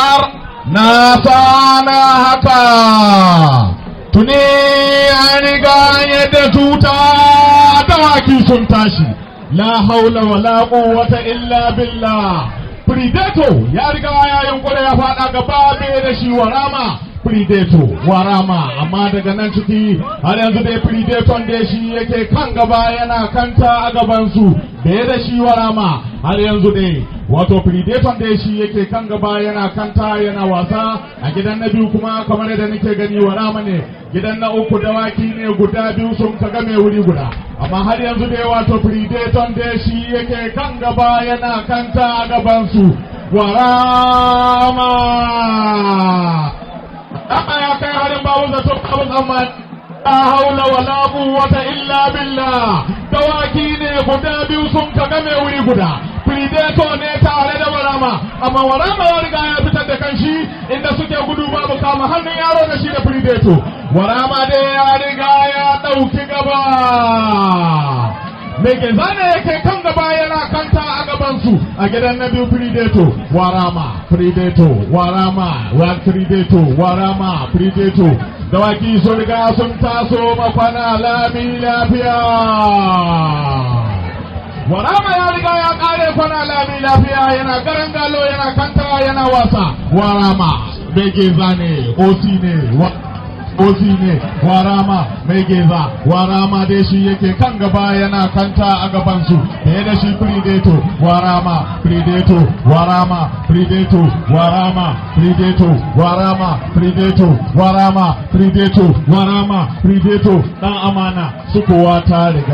har na sana haka tuni an riga yadda tuta dawaki sun tashi la haula wala quwwata illa billah. Predator ya riga ya yunkura ya fada gaba bai da shi warama Predator warama, amma daga nan ciki har yanzu dai Predator da shi yake kan gaba yana kanta a gaban su bai da shi warama har yanzu dai wato Predator da shi yake kan gaba yana kanta yana wasa. A gidan na biyu kuma kamar yadda nake gani warama ne, gidan na uku dawaki ne guda biyu sun kaga mai wuri guda, amma har yanzu dai wato Predator da shi yake kan gaba yana kanta a gaban su warama. Amma ya kai harin babu zato babu tsammani, la haula wala quwwata illa billah. Dawaki ne guda biyu sun kaga mai wuri guda, Predator ne tare da warama, amma warama ya riga ya fitar da kanshi inda suke gudu babu kama hannun yaro da shi da Predator. Warama dai ya riga ya dauki gaba, mai geza ne yake kan gaba yana kanta a gabansu. A gidan na biyu Predator warama, Predator warama, Predator warama, Predator. Dawaki sun riga sun taso makwana lami lafiya. Warama ya riga ya kare kwana lami lafiya, yana garan galo yana kanta yana wasa. Warama mai geza ne, osi ne warama mai geza. Warama dai shi yake kan gaba yana kanta a gabansu da da shi Predator warama, Predator warama, Predator warama, Predator warama, Predator warama, Predator warama, Predator dan amana su kowa ta riga